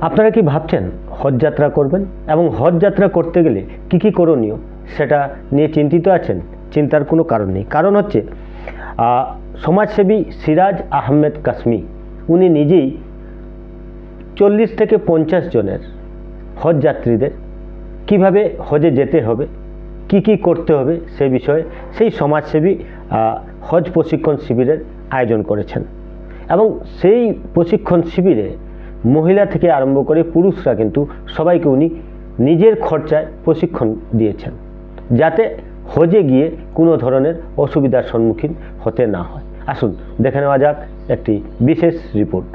আপনারা কি ভাবছেন হজ যাত্রা করবেন এবং হজ যাত্রা করতে গেলে কি করণীয় সেটা নিয়ে চিন্তিত আছেন? চিন্তার কোনো কারণ নেই। কারণ হচ্ছে সমাজসেবী সিরাজ আহমেদ কাশমি উনি নিজেই 40 থেকে 50 জনের হজ যাত্রীদের কিভাবে হজে যেতে হবে, কি করতে হবে সে বিষয়ে সেই সমাজসেবী হজ প্রশিক্ষণ শিবিরের আয়োজন করেছেন। এবং সেই প্রশিক্ষণ শিবিরে মহিলা থেকে আরম্ভ করে পুরুষরা কিন্তু সবাইকে উনি নিজের খরচায় প্রশিক্ষণ দিয়েছেন, যাতে হজে গিয়ে কোনো ধরনের অসুবিধার সম্মুখীন হতে না হয়। আসুন দেখে নেওয়া যাক একটি বিশেষ রিপোর্ট।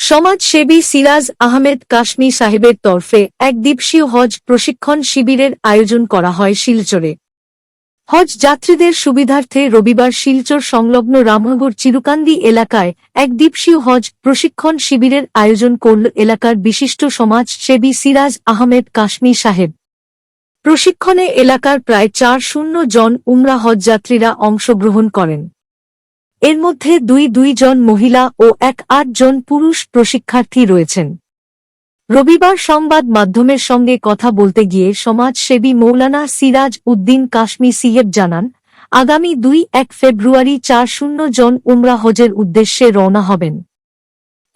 সমাজসেবী সিরাজ আহমেদ কাশমি সাহেবের তরফে এক দিবসীয় হজ প্রশিক্ষণ শিবিরের আয়োজন করা হয় শিলচরে। হজ যাত্রীদের সুবিধার্থে রবিবার শিলচর সংলগ্ন রামনগর চিরুকান্দি এলাকায় এক দিবসীয় হজ প্রশিক্ষণ শিবিরের আয়োজন করল এলাকার বিশিষ্ট সমাজসেবী সিরাজ আহমেদ কাশমি সাহেব। প্রশিক্ষণে এলাকার প্রায় 400 জন উমরা হজযাত্রীরা অংশগ্রহণ করেন। এর মধ্যে 2 জন মহিলা ও 8 জন পুরুষ প্রশিক্ষার্থী রয়েছেন। রবিবার সংবাদ মাধ্যমের সঙ্গে কথা বলতে গিয়ে সমাজসেবী মৌলানা সিরাজ উদ্দিন কাশমি সাহেব জানান, আগামী 2-1 ফেব্রুয়ারি 400 জন উমরা হজের উদ্দেশ্যে রওনা হবেন।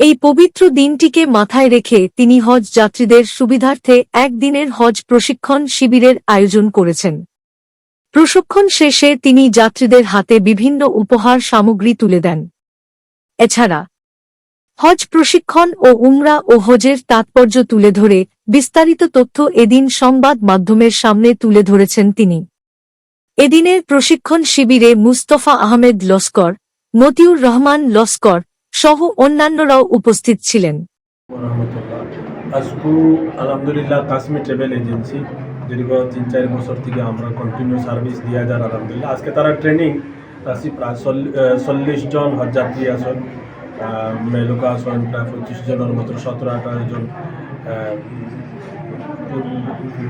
এই পবিত্র দিনটিকে মাথায় রেখে তিনি হজ যাত্রীদের সুবিধার্থে একদিনের হজ প্রশিক্ষণ শিবিরের আয়োজন করেছেন। প্রশিক্ষণ শেষে তিনি যাত্রীদের হাতে বিভিন্ন উপহার সামগ্রী তুলে দেন। এছাড়া হজ প্রশিক্ষণ ও উমরা ও হজের তাৎপর্য তুলে ধরে বিস্তারিত তথ্য এদিন সংবাদ মাধ্যমের সামনে তুলে ধরেছেন তিনি। এদিনের প্রশিক্ষণ শিবিরে মুস্তফা আহমেদ লস্কর, মতিউর রহমান লস্কর সহ অন্যান্যরাও উপস্থিত ছিলেন। আলহামদুলিল্লাহ কাশ্মীর ট্রাভেল এজেন্সি দীর্ঘ 3-4 বছর থেকে আমরা কন্টিনিউ সার্ভিস দিয়ে যান। আলহামদুলিল্লাহ আজকে তারা ট্রেনিং আসি প্রায় 40 জন হজযাত্রী আসেন, মেলুকা আসেন প্রায় 25 জনের মতো, 17-18 জন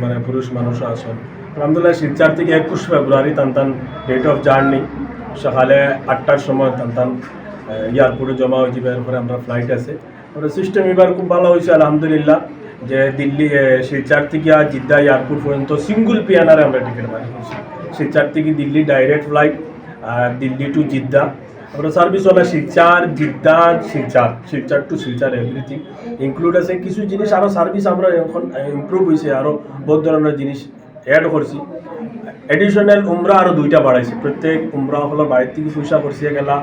মানে পুরুষ মানুষ আসেন। আলহামদুলিল্লাহ শিলচর থেকে 21 ফেব্রুয়ারি তান ডেট অফ জার্নি সকালে 8টার সময় তান এয়ারপোর্টে জমা হয়ে যাবে। এরপরে আমরা ফ্লাইট আছে। ওটা সিস্টেম এবার খুব ভালো হয়েছে আলহামদুলিল্লাহ, যে দিল্লি শিলচর থেকে জিদ্দা এয়ারপোর্ট পর্যন্ত সিঙ্গল পিয়ানারে আমরা টিকিট বাই করছি। শিলচর থেকে দিল্লি ডাইরেক্ট ফ্লাইট, আর দিল্লি টু জিদ্দা আমরা সার্ভিস হলো Silchar Jeddah Silchar to Silchar everything include আছে। কিছু জিনিস আরও সার্ভিস আমরা এখন ইমপ্রুভ হয়েছে, আরও বহুত ধরনের জিনিস অ্যাড করছি। এডিশনাল উমরা আরও 2টা বাড়াইছি। প্রত্যেক উমরা হলো বাইরে থেকে পয়সা করছি গেলা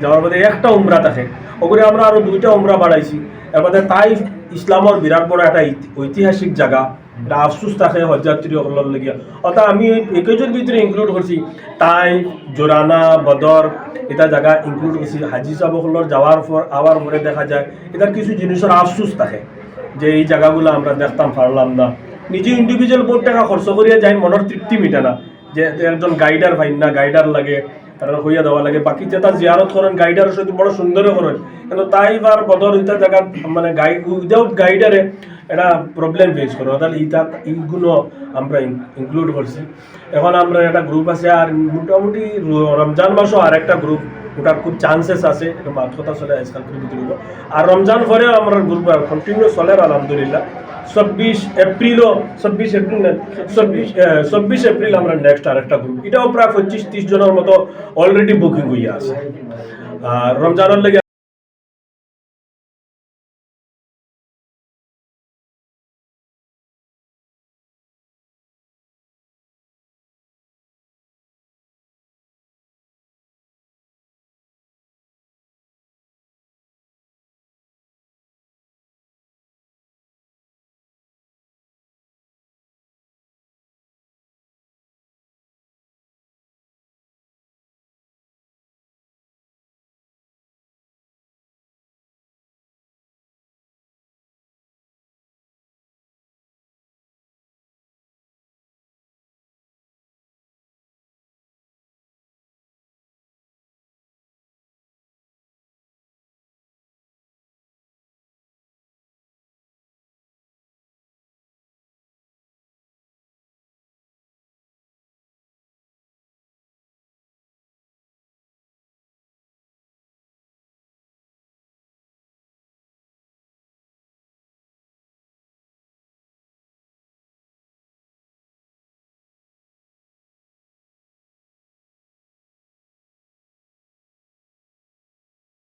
যাওয়ার মধ্যে একটা উমরা থাকে, ওগুলো আমরা আরও 2টা উমরা বাড়াইছি। এর মধ্যে তাই ইসলামের বিরাট বড় একটা ঐতিহাসিক জায়গা, এটা আফসুস থাকে হজযাত্রী সকলের লেগে। অর্থাৎ আমি ওই প্যাকেজের ভিতরে ইনক্লুড করছি তাই জোরানা বদর এটা জায়গা ইনক্লুড করছি। হাজি সাহেবসকলের যাওয়ার পর আবার পরে দেখা যায় এটার কিছু জিনিসের আফসুস থাকে যে এই জায়গাগুলো আমরা দেখতাম পারলাম না। নিজে ইন্ডিভিজুয়াল বহুত টাকা খরচ করিয়া যাই, মনের তৃপ্তি মিটে না যে একজন গাইডার পাই না, গাইডার লাগে তারা হইয়া দেওয়া লাগে। বাকি যেটা জিয়ারত করেন গাইডারের সাথে বড় সুন্দরও করেন, কিন্তু তাই আর বদর ইটা জায়গা মানে উইদাউট গাইডারে এটা প্রবলেম ফেস করে। তাহলে এইগুলো আমরা ইনক্লুড করছি। এখন আমরা একটা গ্রুপ আছে, আর মোটামুটি রমজান মাসও আর একটা গ্রুপ, ওটার খুব চান্সেস আছে, এটা মাত কথা চলে আজকাল করে ভিতরে। আর রমজান পরেও আমরা গ্রুপ কন্টিনিউ চলে আলহামদুলিল্লাহ। 26 এপ্রিল আমরা নেক্সট আর একটা গ্রুপ, এটাও প্রায় 25-30 জনের মতো অলরেডি বুকিং হইয়া আছে। আর রমজানের লেগে